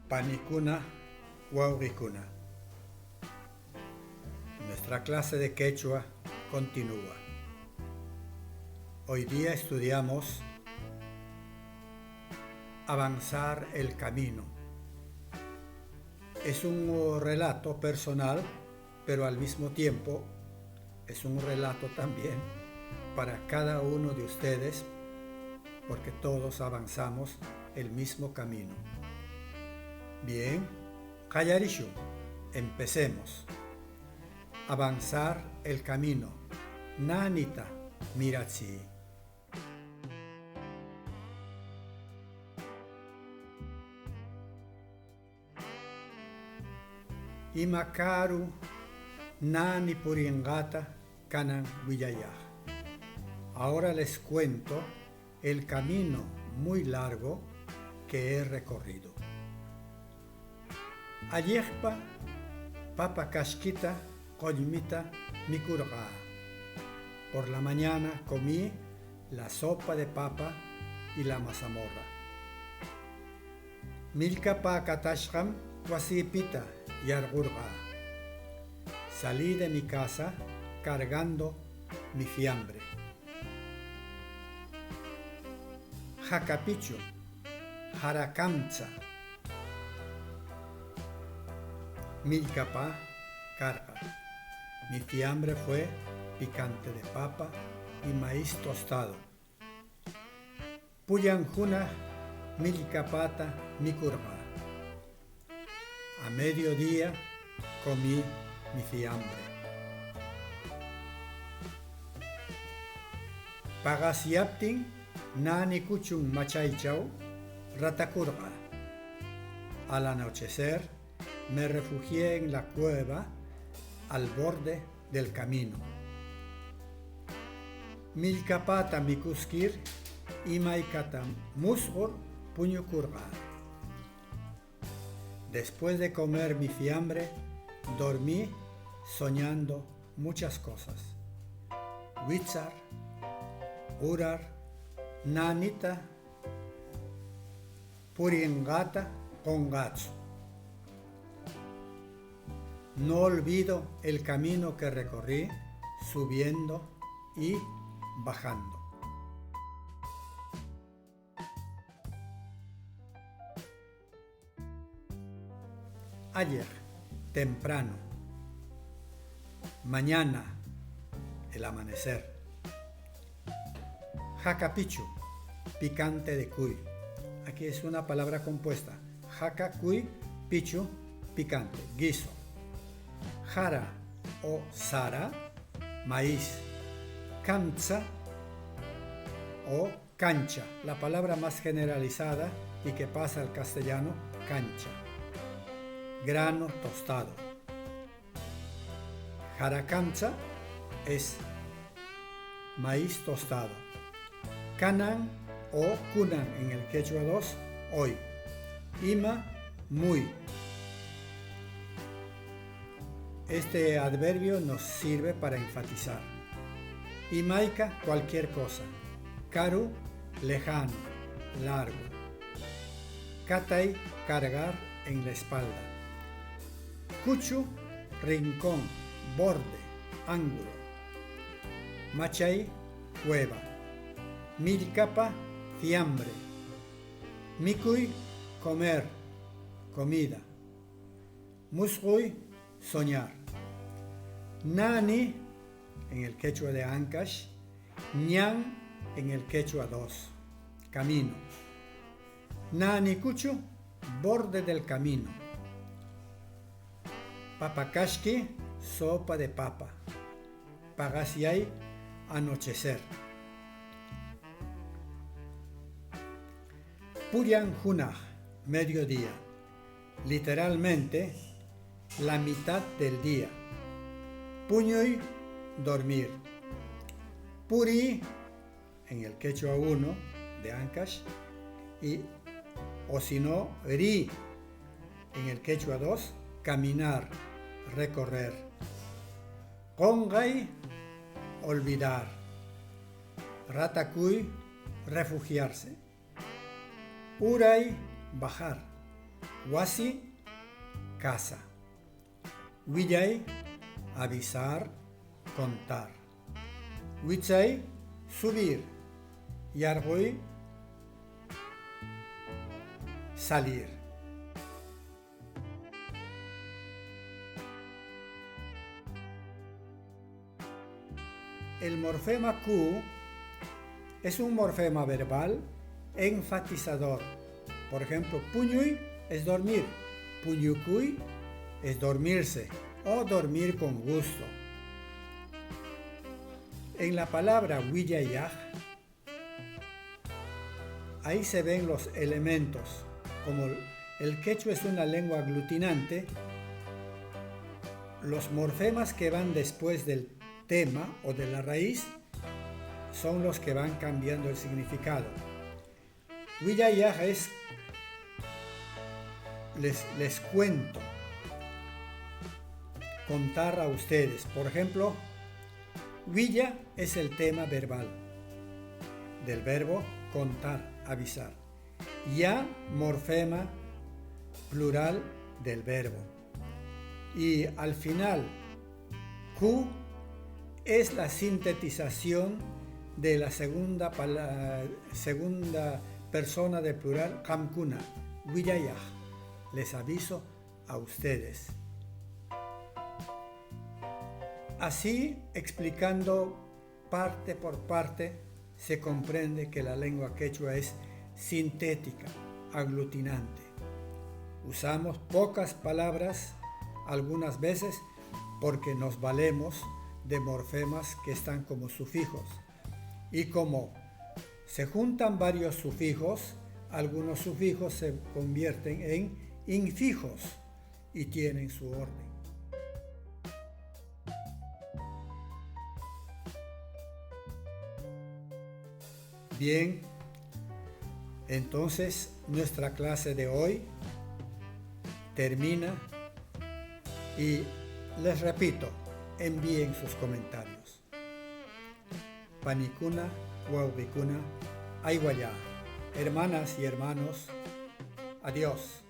Panicuna Wauwikuna. Nuestra clase de quechua continúa. Hoy día estudiamos Avanzar el camino. Es un relato personal, pero al mismo tiempo es un relato también para cada uno de ustedes, porque todos avanzamos el mismo camino. Bien, Hayarishu, empecemos. Avanzar el camino. Nanita Miratsi. Imakaru Nani Puringata Kanan Villayaj. Ahora les cuento el camino muy largo que he recorrido. Ayekpa Papa Kashkita Koymita Mikurga. Por la mañana comí la sopa de papa y la mazamorra. Milkapa Katashram Wasipita Yargurga. Salí de mi casa cargando mi fiambre. Jakapichu, Harakamcha. Milkapa carga. Mi fiambre fue picante de papa y maíz tostado. Puyanjuna milkapata mikurba. A mediodía comí mi fiambre. Pagasiaptin nani kuchun machaichau ratakurga. Al anochecer me refugié en la cueva al borde del camino. Milkapata mikuskir imaikata musgur puñukurga. Después de comer mi fiambre, dormí soñando muchas cosas. Witzar, Urar, Nanita, Puriengata, Pongatsu. No olvido el camino que recorrí subiendo y bajando. Ayer, temprano. Mañana, el amanecer. Jakapichu, picante de cuy. Aquí es una palabra compuesta. Jaka, cuy, pichu, picante, guiso. Jara o sara, maíz. Kamcha o cancha, la palabra más generalizada y que pasa al castellano, cancha. Grano tostado. Jarakamcha es maíz tostado. Kanan o kunan en el quechua 2, hoy. Ima, muy. Este adverbio nos sirve para enfatizar. Imaika, cualquier cosa. Karu, lejano, largo. Katai, cargar en la espalda. Kuchu, rincón, borde, ángulo. Machay, cueva. Milkapa, fiambre. Mikui, comer, comida. Musgui, soñar. Nani, en el quechua de Ancash. Ñan, en el quechua 2, camino. Nani kuchu, borde del camino. Papakashki, sopa de papa. Pagasiay, anochecer. Purian Junaj, mediodía. Literalmente, la mitad del día. Puñoy, dormir. Puri, en el quechua 1 de Ancash, y o si no, ri, en el quechua 2, caminar, recorrer. Qongay, olvidar. Ratakuy, refugiarse. Uray, bajar. Wasi, casa. Willay, avisar, contar. Wichay, subir. Yarboy, salir. El morfema Q es un morfema verbal enfatizador. Por ejemplo, puñuy es dormir, puñucuy es dormirse o dormir con gusto. En la palabra Willayaj, ahí se ven los elementos. Como el quechua es una lengua aglutinante, los morfemas que van después del tema o de la raíz son los que van cambiando el significado. Willayaj es, les cuento, contar a ustedes. Por ejemplo, Willa es el tema verbal del verbo contar, avisar. Ya, morfema plural del verbo. Y al final, Q es la sintetización de la segunda persona del plural, Kamkuna, Willayaj. Les aviso a ustedes. Así, explicando parte por parte, se comprende que la lengua quechua es sintética, aglutinante. Usamos pocas palabras algunas veces porque nos valemos de morfemas que están como sufijos. Y como se juntan varios sufijos, algunos sufijos se convierten en infijos y tienen su orden. Bien, entonces nuestra clase de hoy termina y les repito, envíen sus comentarios. Panicuna, Huaubicuna, Aiguayá. Hermanas y hermanos, adiós.